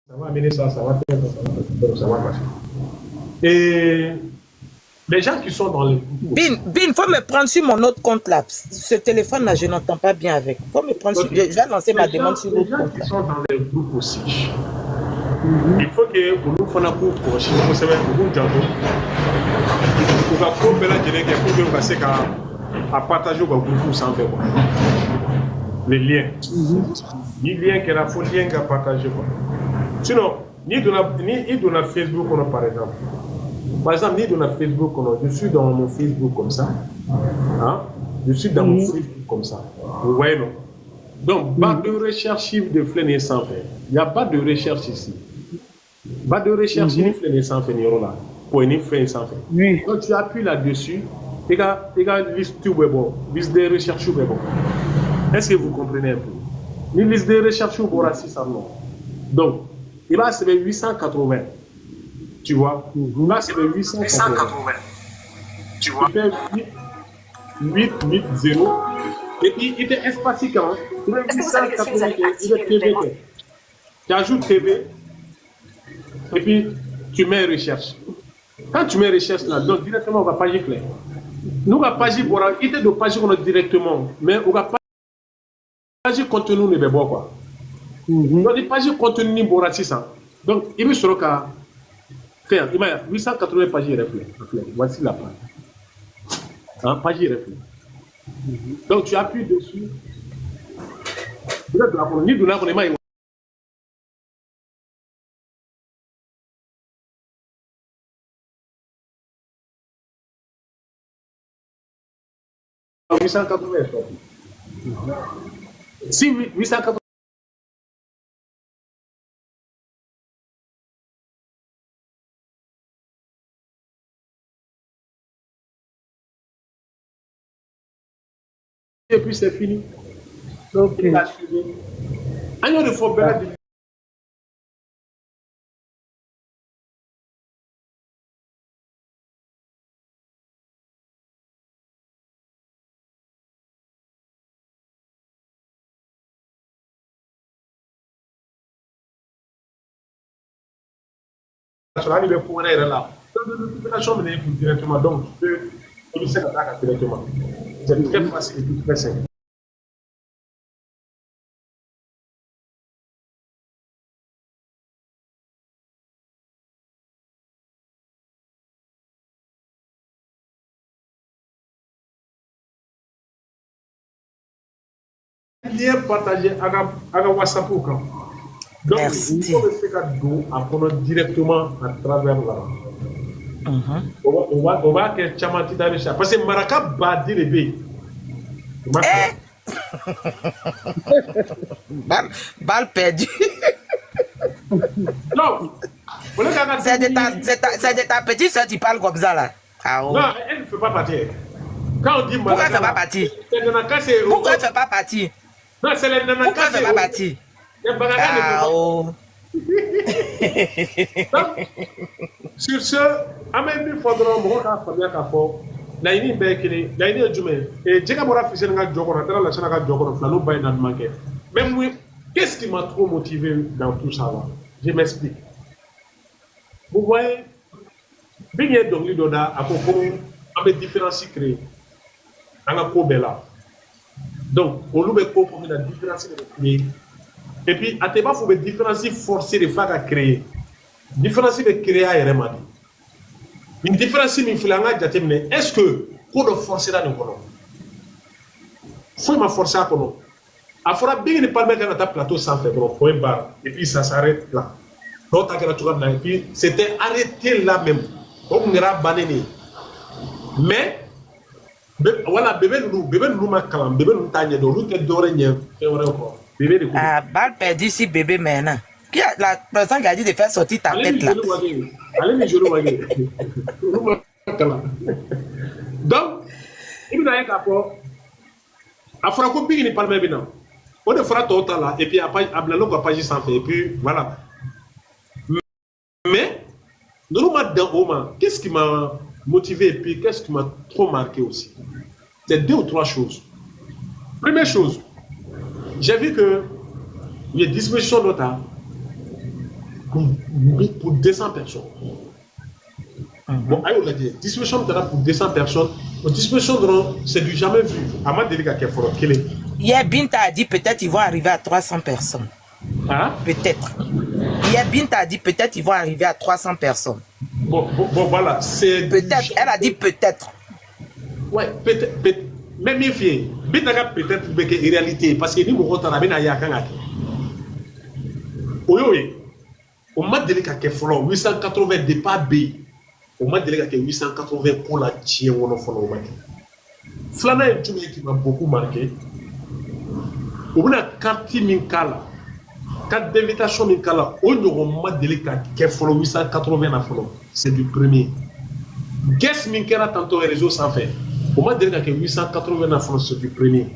Ça va amener ça, ça va faire ça, ça va faire ça, donc ça va passer. Et les gens qui sont dans les... Bin, faut me prendre sur mon autre compte là. Ce téléphone là, je n'entends pas bien avec. Faut me prendre sur... Je vais lancer ma demande sur l'autre compte. Les gens qui sont dans les groupes aussi, il faut que nous fassions un cours pour Chine, vous savez, vous avez pour que vous ayez à partager vos groupes sans faire les liens. Les liens qu'il faut lien à partager. Sinon, ni de la Facebook, par exemple. Par exemple, ni de la Facebook, je suis dans mon Facebook comme ça. Hein? Je suis dans mon Facebook comme ça. Vous voyez, non? Donc, pas de recherche de flâner sans faire. Il n'y a pas de recherche ici. Pas de recherche ni flâner sans faire, là. Pour une flâner sans faire. Oui. Donc, tu appuies là-dessus. Tu as liste de recherche. Est-ce que vous comprenez un peu? Une liste de recherche pour la 600 non. Donc, il va se mettre 880. Tu vois? Il va se mettre 880. Tu vois? Il fait 8, 0. Et puis, il est espacé quand même. Il est 880. Il est TV. Tu ajoutes TV. Et puis, tu mets recherche. Quand tu mets recherche là, donc directement, on va pas gifler. Nous, on va pas gifler. Il est de page directement. Mais on va pas page contenu ne be bɔ quoi. Donc les pages contenu ni bɔra sisan. Donc il bɛ sɔrɔ ka faire. Il m'a 880 pages reflet. Voici la page. Hein, page reflet. Donc tu appuies dessus. Ni de la connaît 880. Si 880. Et puis c'est fini. Donc il a suivi. Un an de fois belle. Il est pour là. L'application est directement, donc tu peux l'attaque directement. C'est très facile et très simple. Lien partagé à WhatsApp ou quand. Donc, il faut le faire apprendre directement à travers là. On va que Chamati Darisha. Parce que Maraka Badi le B. Balle perdue. Non. C'est de ta petite soeur qui parle comme ça là. Ah, oh. Non, elle ne fait pas partir. Quand on dit Maraka. Pourquoi elle ne fait pas partir? Pourquoi elle ne fait pas partir? Non, c'est les Nanaka. Pourquoi elle ne fait pas partir? Ah, oh. Donc, sur ce, Amen, il faudra même qu'est-ce qui m'a trop motivé dans tout ça là? Je m'explique. Vous voyez, bien donc l'idona a des différences créées. On a là. Donc, on loue pour la différence créée. Et puis, à Teba, il faut des différences forcées de faire à créer. Différence de créer à Yeremadi. Une différence, est-ce que pour le forcer là, nous connaissons? Faut me forcer à connaître. Il faudra bien ne pas mettre dans ta plateau sans faire point barre. Et puis, ça s'arrête là. Et puis, c'était arrêté là même. On ira banner. Mais, voilà, bébé nous m'a calme. Bébé nous t'a dit, nous t'es doré, ah, balle perdue si bébé maintenant. Qui a la personne qui a dit de faire sortir ta tête là? Allez, je donc, il y a un rapport. À Franco, il n'est pas le même. On le fera total là, et puis après, à Blalo, va pas juste s'en faire, et puis voilà. Mais, nous m'avons qu'est-ce qui m'a motivé, et puis qu'est-ce qui m'a trop marqué aussi? C'est 2 ou 3 choses. Première chose, j'ai vu que les dispositions d'OTA, pour 200 personnes. Bon, on l'a dit, distribution pour 200 personnes. Distribution c'est du jamais vu. Avant de dire qu'il faut qu'il est. Hier, Binta a dit peut-être ils vont arriver à 300 personnes. Hein? Peut-être. Hier, Binta a dit peut-être ils vont arriver à 300 personnes. Bon, voilà. Peut-être. Elle a dit peut-être. Ouais, peut-être. Même mes filles, peut-être que réalité, parce que nous, on a bien à Yakangaki. Oui, on m'a dit qu'il y a 880 départ B. On m'a dit qu'il y a 880 pour la tienne. Flana est une qui m'a beaucoup marqué. On a carte Minkala, carte d'invitation Minkala. On m'a dit qu'il y a 880 c'est du premier. Guess Minkala tantôt réseau sans faire. On m'a dit qu'il y a 880 c'est du premier.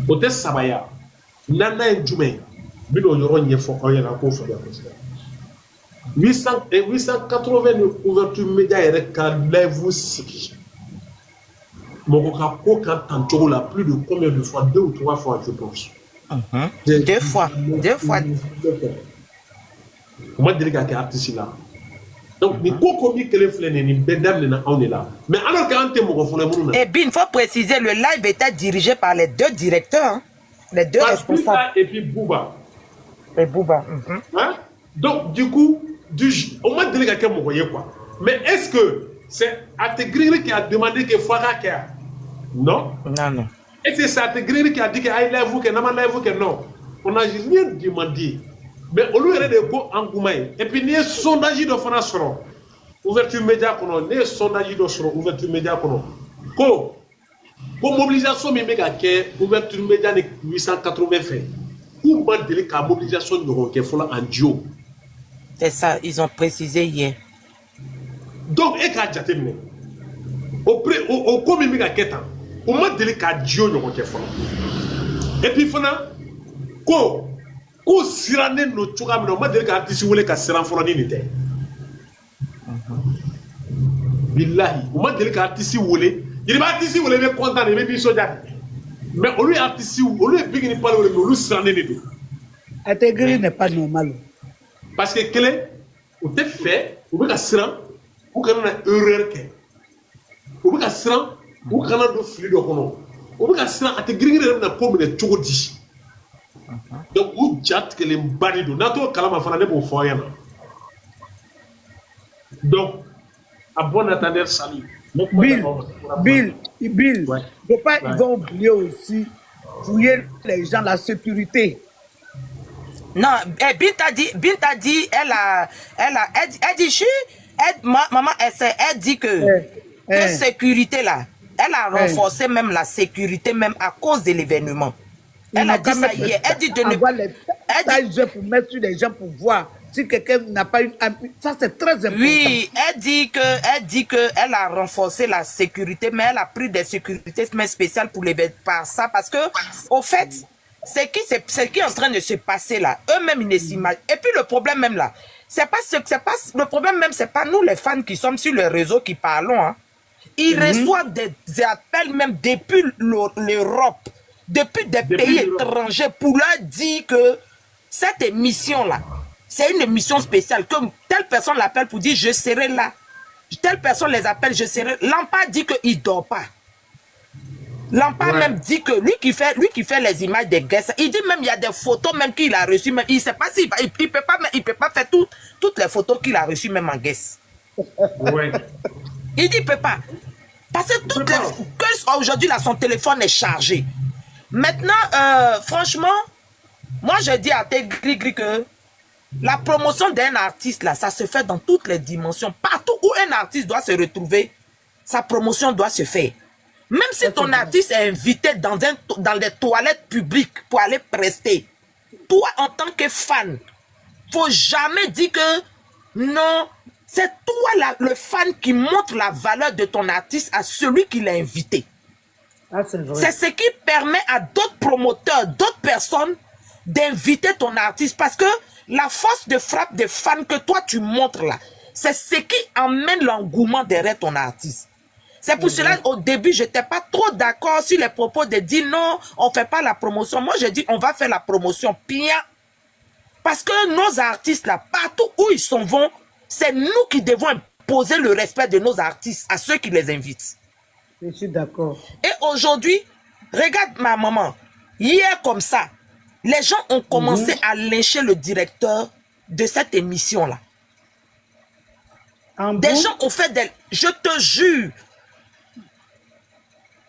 Hôtel Sabaya, Nana et Djumé. 880 ouverture média et lève si mon quand là plus de combien de fois 2 ou 3 fois je pense. Deux fois. On m'a dit qu'il y a artiste là. Donc ni combien que les flènes ni bedam on est là. Mais alors quand tu me et bien il faut préciser le live était dirigé par les deux directeurs, hein? Les deux responsables et puis Bouba. Et Bouba. Hein? Donc, du coup, on m'a dit que vous voyez quoi. Mais est-ce que c'est Ategriri qui a demandé que Fara qu'il non? Non. Est-ce que c'est Ategriri qui a dit que aïe lève-vous que non? On n'a rien demandé. Mais au lieu de go en Goumaï, et puis il y a un sondage de France, ouverture média, il y a un sondage de ouverture média. Pour mobilisation, il y a une ouverture média de 880 faits. Ou m'a dit que la mobilisation de en duo. C'est ça, ils ont précisé hier. Donc, et quand j'ai terminé, au commun de Ketan, on m'a dit que duo de et puis, quand Sirane no Tchouram, on m'a dit que l'artiste voulait que Siran Folani n'était. Billahi, on m'a dit que l'artiste voulait, il va artiste voulait me content, il me dit soja. Mais au lieu d'artiste, au lieu de bien parler, au lieu de Sirané ne dit. Intégrer n'est pas normal. Parce que clé, on te fait, on veut Siran, ou qu'on a une erreur que. On veut Siran, ou qu'on a de flux de kono. On veut Siran, intégrer n'a pas de tchouti. Donc, vous dites que les balidos, n'attends qu'à la mafana pour foyer. Donc, à bon attendeur, salut. Bill, ouais. Faut pas, ils vont oublier aussi fouiller les gens, la sécurité. Non, Binta dit, elle dit, maman, elle dit que sécurité là, elle a renforcé même la sécurité, même à cause de l'événement. Elle a dit ça hier. Elle dit de ne pas. Elle dit pour mettre sur les gens pour voir si quelqu'un n'a pas une. Ça, c'est très important. Oui, elle dit qu'elle a renforcé la sécurité, mais elle a pris des sécurités spéciales pour les par ça. Parce que, au fait, ce qui est en train de se passer là, eux-mêmes, ils ne s'imaginent. Et puis, le problème même là, le problème même, c'est pas nous les fans qui sommes sur le réseau qui parlons. Hein. Ils reçoivent des appels même depuis l'Europe. Depuis des pays étrangers pour leur dire que cette émission-là, c'est une émission spéciale, que telle personne l'appelle pour dire je serai là. Telle personne les appelle, je serai. Lampard dit qu'il ne dort pas. Lampard même dit que lui qui fait les images des guests, il dit même il y a des photos même qu'il a reçues, même il ne sait pas s'il il peut pas faire toutes les photos qu'il a reçues même en guest. Ouais. Il dit il ne peut pas. Parce que aujourd'hui là son téléphone est chargé. Maintenant, franchement, moi je dis à tes gris que la promotion d'un artiste là, ça se fait dans toutes les dimensions. Partout où un artiste doit se retrouver, sa promotion doit se faire. Même si ton artiste est invité dans les toilettes publiques pour aller prester, toi en tant que fan, faut jamais dire que non, c'est toi le fan qui montre la valeur de ton artiste à celui qui l'a invité. Ah, c'est ce qui permet à d'autres promoteurs, d'autres personnes d'inviter ton artiste. Parce que la force de frappe des fans que toi tu montres là, c'est ce qui amène l'engouement derrière ton artiste. C'est pour cela au début, je n'étais pas trop d'accord sur les propos de dire non, on ne fait pas la promotion. Moi, je dis on va faire la promotion bien. Parce que nos artistes, là, partout où ils s'en vont, c'est nous qui devons imposer le respect de nos artistes à ceux qui les invitent. Je suis d'accord. Et aujourd'hui, regarde ma maman. Hier, comme ça, les gens ont commencé à lyncher le directeur de cette émission-là. Des gens ont fait des... Je te jure.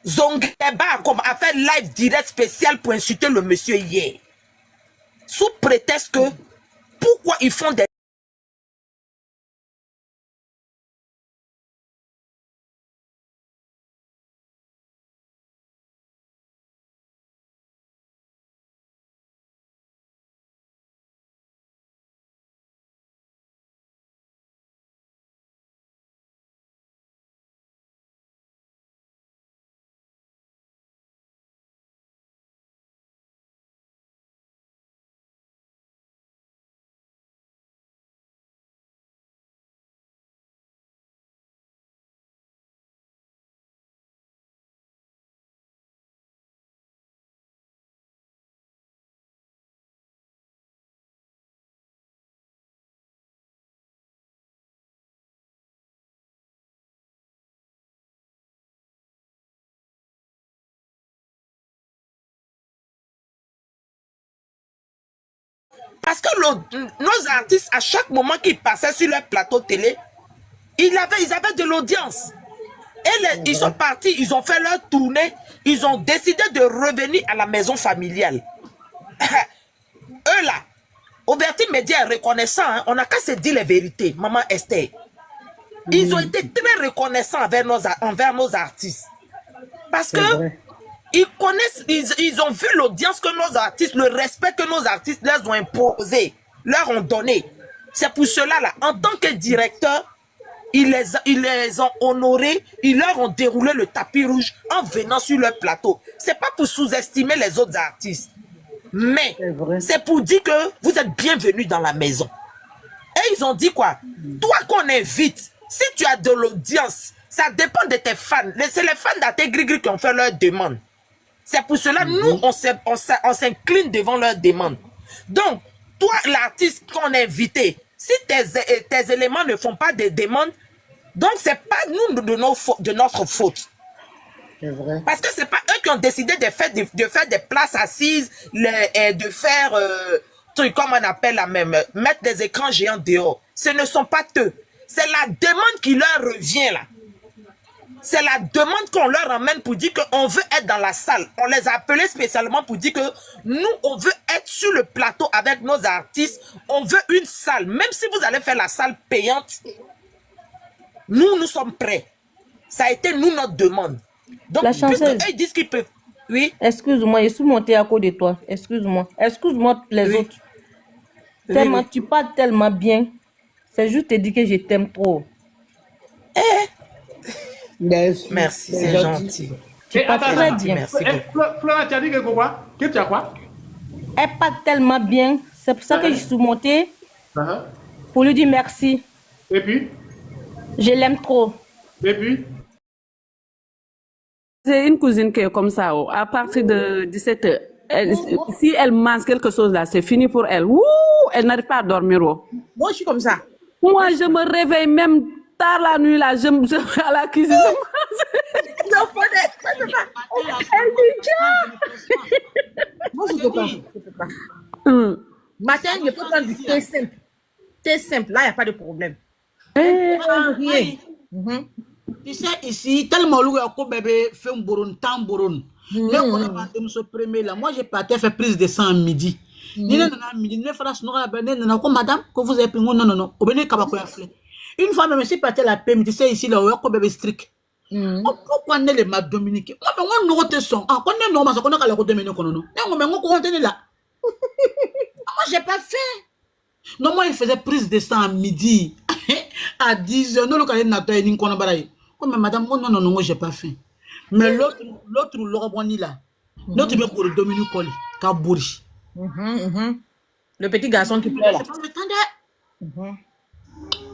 Zongeba a fait live direct spécial pour insulter le monsieur hier. Sous prétexte que... Pourquoi ils font des... Parce que nos artistes, à chaque moment qu'ils passaient sur leur plateau télé, ils avaient de l'audience. Et ils sont partis, ils ont fait leur tournée, ils ont décidé de revenir à la maison familiale. Eux là, Oberti Média est reconnaissant, hein, on n'a qu'à se dire les vérités, maman Esther. Ils ont été très reconnaissants envers nos artistes. Parce que ils connaissent, ils ont vu l'audience que nos artistes, le respect que nos artistes leur ont imposé, leur ont donné. C'est pour cela, là, en tant que directeur, ils les ont honorés, ils leur ont déroulé le tapis rouge en venant sur leur plateau. C'est pas pour sous-estimer les autres artistes, mais c'est pour dire que vous êtes bienvenus dans la maison. Et ils ont dit quoi? Toi qu'on invite, si tu as de l'audience, ça dépend de tes fans. C'est les fans d'Até-Gris qui ont fait leur demande. C'est pour cela, nous, on s'incline devant leurs demandes. Donc, toi, l'artiste qu'on a invité, si tes éléments ne font pas des demandes, donc c'est pas nous de notre faute. C'est vrai. Parce que c'est pas eux qui ont décidé de faire des places assises, de faire, comme on appelle la même, mettre des écrans géants dehors. Ce ne sont pas eux. C'est la demande qui leur revient là. C'est la demande qu'on leur amène pour dire qu'on veut être dans la salle. On les a appelés spécialement pour dire que nous, on veut être sur le plateau avec nos artistes. On veut une salle. Même si vous allez faire la salle payante, nous sommes prêts. Ça a été nous notre demande. Donc, la chanceuse, ils disent qu'ils peuvent... Oui. Excuse-moi, je suis montée à côté de toi. Excuse-moi. Excuse-moi les autres. Tellement, tu parles tellement bien. C'est juste te dire que je t'aime trop. Merci, c'est gentil. Tu parles très bien. Merci. Flora, tu as dit que quoi? Que tu as quoi? Elle parle tellement bien. C'est pour ça que je suis montée pour lui dire merci. Et puis? Je l'aime trop. Et puis? J'ai une cousine qui est comme ça. À partir de 17h, si elle mange quelque chose là, c'est fini pour elle. Ouh, elle n'arrive pas à dormir. Moi, je suis comme ça. Moi, je me réveille même tard la nuit là. Je à la cuisine. Elle dit moi, je ne peux pas. Matin, je peux prendre du thé simple. Thé simple, là, il n'y a pas de problème. Rien. Tu sais, ici, tellement loué à bébé fait un bourron, tant bourron. Mais on a parti ce premier là. Moi, j'ai parti faire prise de sang à midi. Madame, que vous avez pris, non. Une fois, même si parti la paix, tu sais, ici, là, on a bébé strict. Pourquoi on est les mad dominicains? On nous retesson. Ah, on est normal, on a la dominique. Non, mais on continue là. Moi, j'ai pas fait. Non, moi, il faisait prise de sang à midi. À 10h, nous, le n'a pas été qu'on a baraye. Mais madame, non, j'ai pas fait. Mais l'autre, Laurent là, l'autre, bien pour le Dominique Colli, Kabouri. Le petit garçon qui pleure là.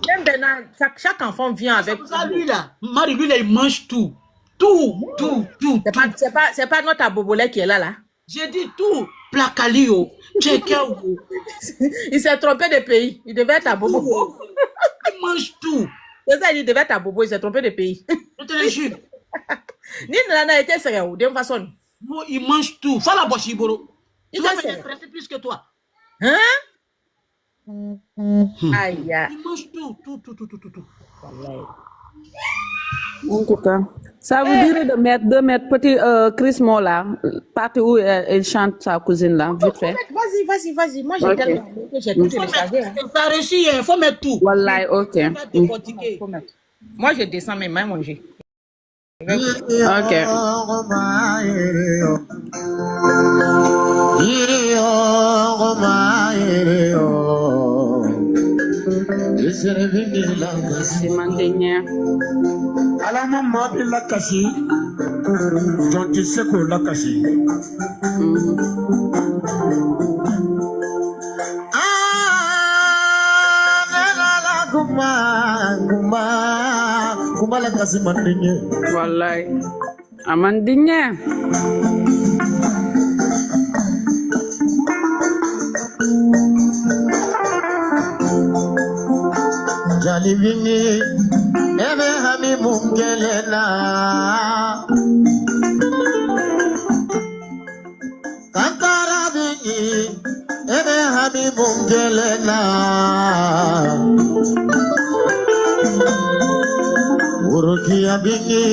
Même Bernard, chaque enfant vient avec. Ça, lui là, Marie, lui là, il mange tout. Tout. C'est pas notre abobolé qui est là. J'ai dit tout. Placalio. Il s'est trompé de pays. Il devait être à Bobo. Il mange tout. C'est ça, il devait être à Bobo. Il s'est trompé de pays. Je te le jure. Ni n'a été sérieux, de façon. Bon, il mange tout. Fala Boshiboro. Tu vas me stresser plus que toi. Hein? Aïe, aïe. Il mange tout. En tout cas, ça vous dirait de mettre petit Chris Moore là, partie où il chante sa cousine là, vite fait. Vas-y. Moi, j'ai tellement que j'ai tout téléchargé. T'as réussi, il faut mettre tout. Wallahi, ok. Moi, je descends mes mains manger. Ok. C'est ma dernière. Alama mabi lakasi, jonti seko lakasi. Guma lakasi mandinye. Wallahi, amandinya. Jalivini, ebe hami mungelela. Kankara bini, ebe hami mungelela. Urukia bini,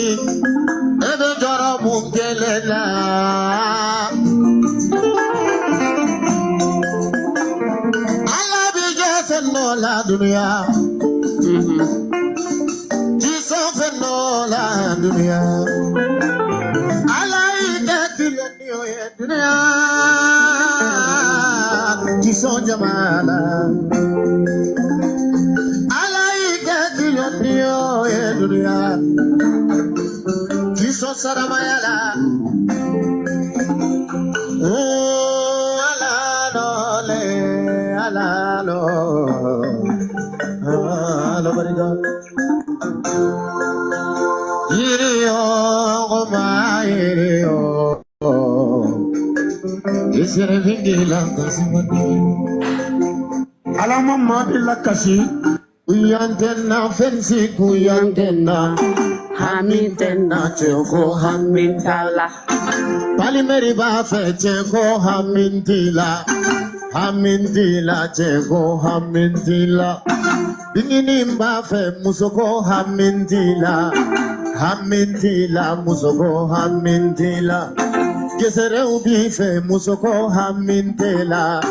ebe jara mungelela. Allah bija senno la dunia. La dunia alai gatilaniyo ya dunia kiso jamala alai gatilaniyo ya dunia kiso saramayala alalo bariga Alama mabila kasi Uyantena fensi kuyantena Hamintena cheko hamintala Palimeri ba fe cheko hamintila Hamintila cheko hamintila Bingini mba fe musoko hamintila Hamintila musoko hamintila Gesere ubi fe musoko hamintila